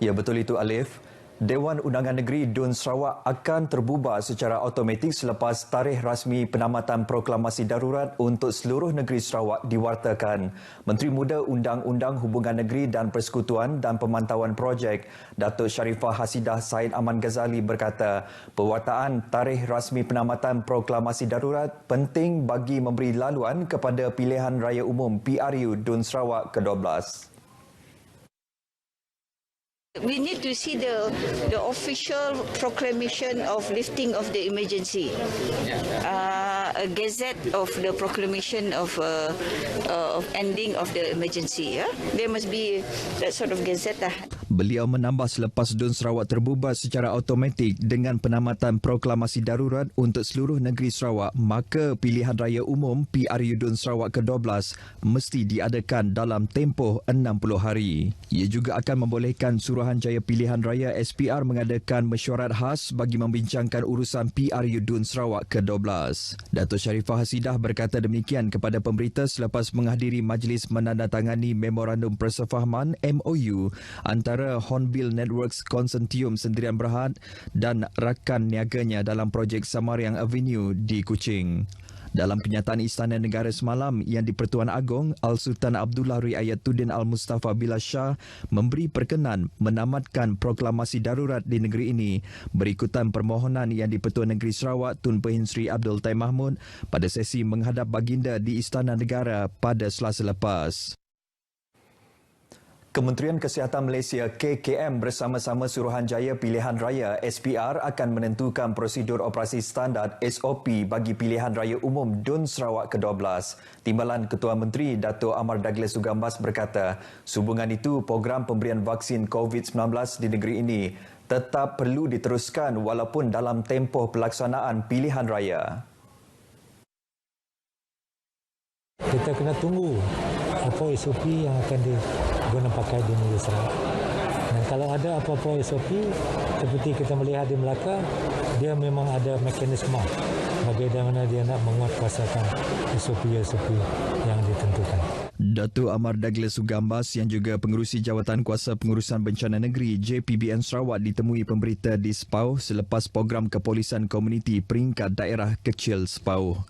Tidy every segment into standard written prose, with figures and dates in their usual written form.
Ya, betul itu Alif. Dewan Undangan Negeri Dun Sarawak akan terbubar secara automatik selepas tarikh rasmi penamatan proklamasi darurat untuk seluruh negeri Sarawak diwartakan. Menteri Muda Undang-Undang Hubungan Negeri dan Persekutuan dan Pemantauan Projek, Datuk Sharifah Hasidah Said Aman Ghazali berkata, pewartaan tarikh rasmi penamatan proklamasi darurat penting bagi memberi laluan kepada pilihan raya umum PRU Dun Sarawak ke-12. We need to see the official proclamation of lifting of the emergency, a gazette of the proclamation of ending of the emergency. There must be that sort of gazette. Beliau menambah selepas Dun Sarawak terbubar secara automatik dengan penamatan proklamasi darurat untuk seluruh negeri Sarawak, maka pilihan raya umum PRU Dun Sarawak ke-12 mesti diadakan dalam tempoh 60 hari. Ia juga akan membolehkan Suruhanjaya Pilihan Raya SPR mengadakan mesyuarat khas bagi membincangkan urusan PRU Dun Sarawak ke-12. Datuk Sharifah Hasidah berkata demikian kepada pemberita selepas menghadiri majlis menandatangani Memorandum Persefahaman MOU antara Hornbill Networks Konsortium Sendirian Berhad dan rakan niaganya dalam projek Samariang Avenue di Kuching. Dalam kenyataan Istana Negara semalam, Yang di-Pertuan Agong Al-Sultan Abdullah Riayatuddin Al-Mustafa Bilal Shah memberi perkenan menamatkan proklamasi darurat di negeri ini berikutan permohonan Yang di-Pertuan Negeri Sarawak Tun Pehin Sri Abdul Taim Mahmud pada sesi menghadap baginda di Istana Negara pada Selasa lepas. Kementerian Kesihatan Malaysia KKM bersama-sama Suruhanjaya Pilihan Raya SPR akan menentukan prosedur operasi standard SOP bagi pilihan raya umum Dun Sarawak ke-12. Timbalan Ketua Menteri Dato' Amar Douglas Sugambas berkata, sehubungan itu program pemberian vaksin COVID-19 di negeri ini tetap perlu diteruskan walaupun dalam tempoh pelaksanaan pilihan raya. Kita kena tunggu apa SOP yang akan digunakan pakai di negeri Sarawak. Dan kalau ada apa-apa SOP, seperti kita melihat di Melaka, dia memang ada mekanisme bagaimana dia nak menguatkuasakan SOP-SOP yang ditentukan. Datuk Amar Douglas Sugambas yang juga pengerusi Jawatan Kuasa Pengurusan Bencana Negeri JPBN Sarawak ditemui pemberita di Sepau selepas program kepolisan komuniti peringkat daerah kecil Sepau.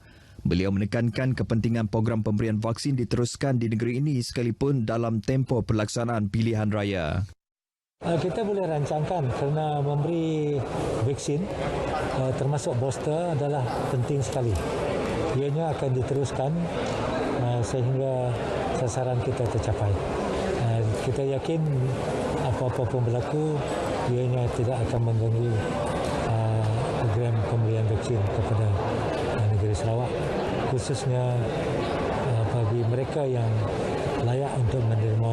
Beliau menekankan kepentingan program pemberian vaksin diteruskan di negeri ini sekalipun dalam tempoh pelaksanaan pilihan raya. Kita boleh rancangkan kerana memberi vaksin termasuk booster adalah penting sekali. Ianya akan diteruskan sehingga sasaran kita tercapai. Kita yakin apa-apa pun berlaku, ianya tidak akan mengganggu program pemberian vaksin kepada negeri Sarawak, khususnya bagi mereka yang layak untuk menerima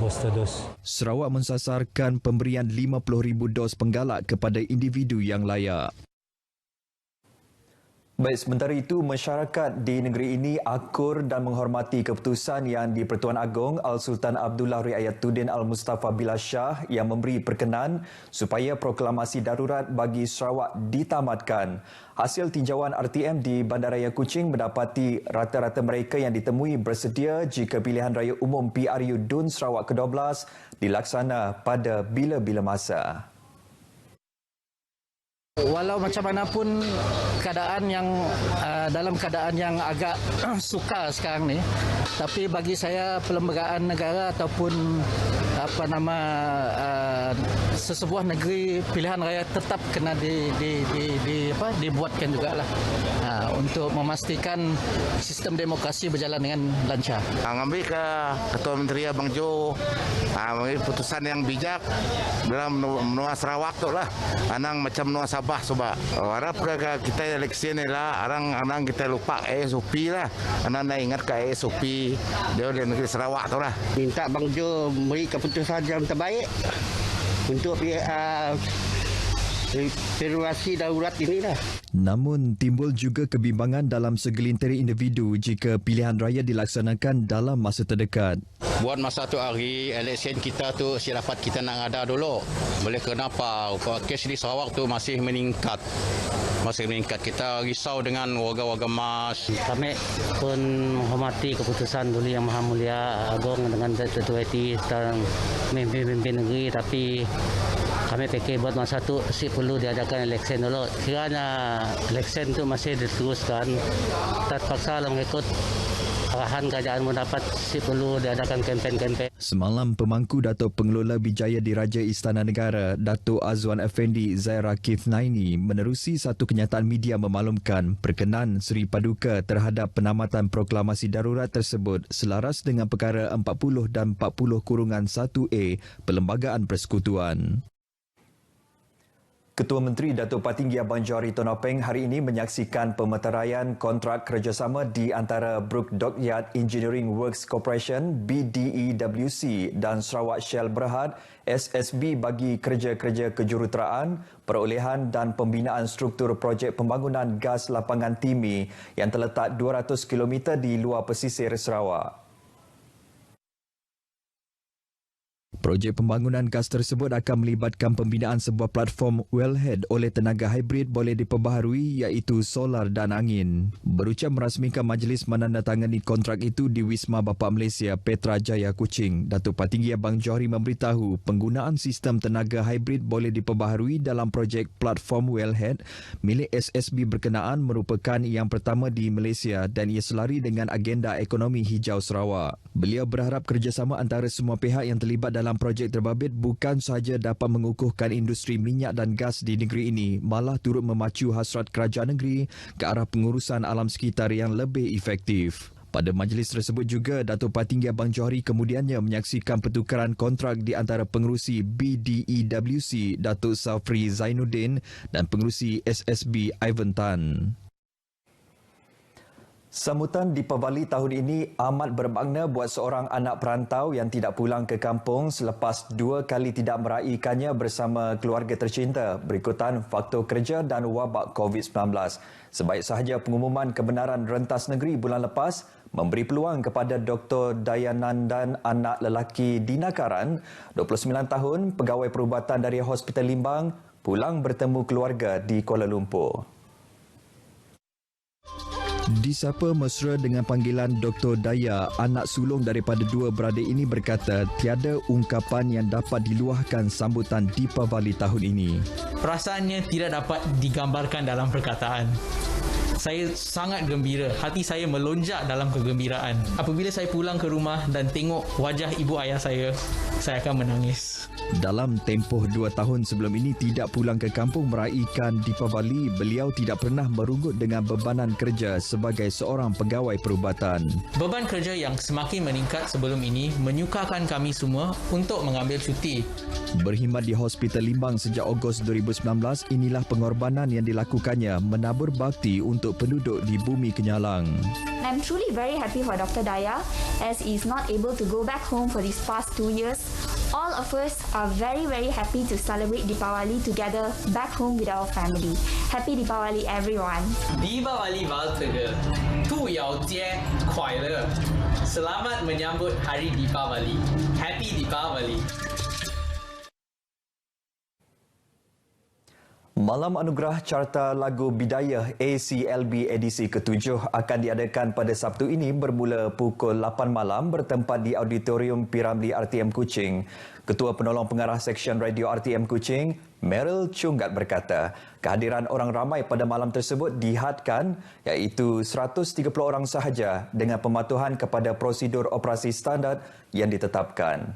booster dos. Sarawak mensasarkan pemberian 50,000 dos penggalak kepada individu yang layak. Baik, sementara itu, masyarakat di negeri ini akur dan menghormati keputusan Yang di-Pertuan Agong Al-Sultan Abdullah Riayatuddin Al-Mustafa Bilal Shah yang memberi perkenan supaya proklamasi darurat bagi Sarawak ditamatkan. Hasil tinjauan RTM di Bandaraya Kuching mendapati rata-rata mereka yang ditemui bersedia jika pilihan raya umum PRU Dun Sarawak ke-12 dilaksana pada bila-bila masa. Walau macam mana pun keadaan yang dalam keadaan yang agak sukar sekarang ni, tapi bagi saya perlembagaan negara ataupun sesebuah negeri pilihan raya tetap kena dibuatkan jugalah untuk memastikan sistem demokrasi berjalan dengan lancar. Ngambil ke Ketua Menteri Abang Jo, mengambil putusan yang bijak dalam menua Sarawak tu lah. Anang macam menua Sabah sebab harap kita eleksi ni lah, arang kita lupa SOP lah. Anang nak ingat ke SOP dia di negeri Sarawak tu lah. Minta Bang Jo beri keputusan yang terbaik untuk situasi darurat inilah. Namun timbul juga kebimbangan dalam segelintir individu jika pilihan raya dilaksanakan dalam masa terdekat. Buat masa tu hari election kita tu si dapat kita nak ada dulu. Boleh kenapa kes di Sarawak tu masih meningkat. masih meningkat. Kita risau dengan warga-warga MAS. Kami pun menghormati keputusan Duli Yang Maha Mulia Agong dengan Datuk Weti tentang memimpin negeri, tapi kami fikir buat masa tu perlu diadakan election dulu. Kiranya election tu masih diteruskan, terpaksa mengikut arahan kerajaan mendapat perlu diadakan kempen-kempen. Semalam, pemangku Datuk Pengelola Bijaya Diraja Istana Negara, Datuk Azwan Effendi Zaira Kifnaini menerusi satu kenyataan media memaklumkan perkenan Seri Paduka terhadap penamatan proklamasi darurat tersebut selaras dengan perkara 40 dan 40-1A Perlembagaan Persekutuan. Ketua Menteri Datuk Patinggi Abang Johari Tonopeng hari ini menyaksikan pemeteraian kontrak kerjasama di antara Brook Dockyard Engineering Works Corporation BDEWC dan Sarawak Shell Berhad SSB bagi kerja-kerja kejuruteraan, perolehan dan pembinaan struktur projek pembangunan gas lapangan Timi yang terletak 200 km di luar pesisir Sarawak. Projek pembangunan gas tersebut akan melibatkan pembinaan sebuah platform wellhead oleh tenaga hibrid boleh diperbaharui iaitu solar dan angin. Berucap merasmikan majlis menandatangani kontrak itu di Wisma Bapa Malaysia Petra Jaya Kuching, Datuk Patinggi Abang Johari memberitahu penggunaan sistem tenaga hibrid boleh diperbaharui dalam projek platform wellhead milik SSB berkenaan merupakan yang pertama di Malaysia dan ia selari dengan agenda ekonomi hijau Sarawak. Beliau berharap kerjasama antara semua pihak yang terlibat dalam projek terbabit bukan sahaja dapat mengukuhkan industri minyak dan gas di negeri ini, malah turut memacu hasrat kerajaan negeri ke arah pengurusan alam sekitar yang lebih efektif. Pada majlis tersebut juga, Datuk Patinggi Abang Johari kemudiannya menyaksikan pertukaran kontrak di antara pengerusi BDEWC Datuk Safri Zainuddin dan pengerusi SSB Ivan Tan. Sambutan Deepavali tahun ini amat bermakna buat seorang anak perantau yang tidak pulang ke kampung selepas 2 kali tidak meraihkannya bersama keluarga tercinta berikutan faktor kerja dan wabak COVID-19. Sebaik sahaja pengumuman kebenaran rentas negeri bulan lepas memberi peluang kepada Dr. Dayanandan anak lelaki Dina Karan, 29 tahun, pegawai perubatan dari Hospital Limbang, pulang bertemu keluarga di Kuala Lumpur. Disapa mesra dengan panggilan Dr. Daya, anak sulung daripada 2 beradik ini berkata tiada ungkapan yang dapat diluahkan sambutan Deepavali tahun ini. Perasaannya tidak dapat digambarkan dalam perkataan. Saya sangat gembira, hati saya melonjak dalam kegembiraan. Apabila saya pulang ke rumah dan tengok wajah ibu ayah saya akan menangis. Dalam tempoh 2 tahun sebelum ini tidak pulang ke kampung meraihkan Deepavali, beliau tidak pernah merungut dengan bebanan kerja sebagai seorang pegawai perubatan. Beban kerja yang semakin meningkat sebelum ini menyukarkan kami semua untuk mengambil cuti. Berkhidmat di Hospital Limbang sejak Ogos 2019, inilah pengorbanan yang dilakukannya menabur bakti untuk penduduk di Bumi Kenyalang. I'm truly very happy for Dr. Daya as he is not able to go back home for these past 2 years. All of us are very, very happy to celebrate Deepavali together back home with our family. Happy Deepavali, everyone. Deepavali வாழ்த்துகள். 兔咬节快乐. Selamat menyambut Hari Deepavali. Happy Deepavali. Malam Anugerah Carta Lagu Bidayah ACLB edisi ke-7 akan diadakan pada Sabtu ini bermula pukul 8 malam bertempat di Auditorium Piramli RTM Kuching. Ketua Penolong Pengarah Seksyen Radio RTM Kuching, Meryl Chungat berkata, kehadiran orang ramai pada malam tersebut dihadkan iaitu 130 orang sahaja dengan pematuhan kepada prosedur operasi standard yang ditetapkan.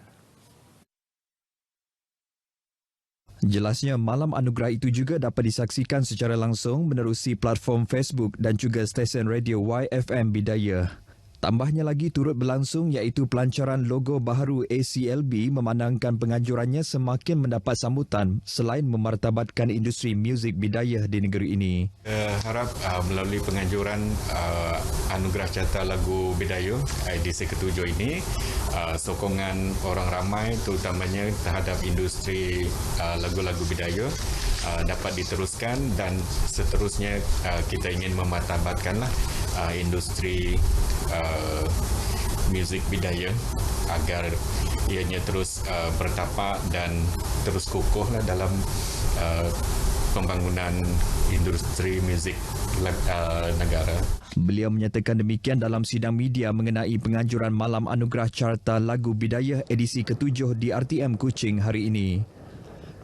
Jelasnya, malam anugerah itu juga dapat disaksikan secara langsung menerusi platform Facebook dan juga stesen radio YFM Bidayah. Tambahnya lagi turut berlangsung iaitu pelancaran logo baharu ACLB memandangkan penganjurannya semakin mendapat sambutan selain memartabatkan industri muzik bidayah di negeri ini. Harap melalui penganjuran Anugerah Carta Lagu Bidayah edisi ke-7 ini, sokongan orang ramai terutamanya terhadap industri lagu-lagu bidayah dapat diteruskan dan seterusnya kita ingin memartabatkanlah industri muzik bidayah agar ianya terus bertapak dan terus kukuhlah dalam pembangunan industri muzik negara. Beliau menyatakan demikian dalam sidang media mengenai penganjuran Malam Anugerah Carta Lagu Bidayah edisi ke-7 di RTM Kuching hari ini.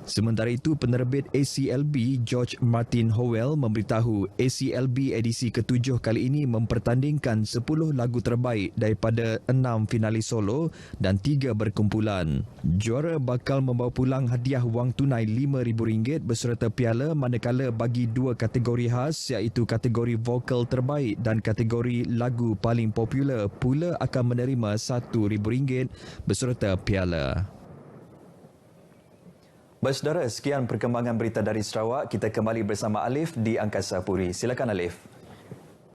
Sementara itu, penerbit ACLB George Martin Howell memberitahu ACLB edisi ke-7 kali ini mempertandingkan 10 lagu terbaik daripada 6 finalis solo dan 3 berkumpulan. Juara bakal membawa pulang hadiah wang tunai RM5,000 beserta piala, manakala bagi 2 kategori khas iaitu kategori vokal terbaik dan kategori lagu paling popular pula akan menerima RM1,000 beserta piala. Baik saudara, sekian perkembangan berita dari Sarawak. Kita kembali bersama Alif di Angkasa Puri. Silakan Alif.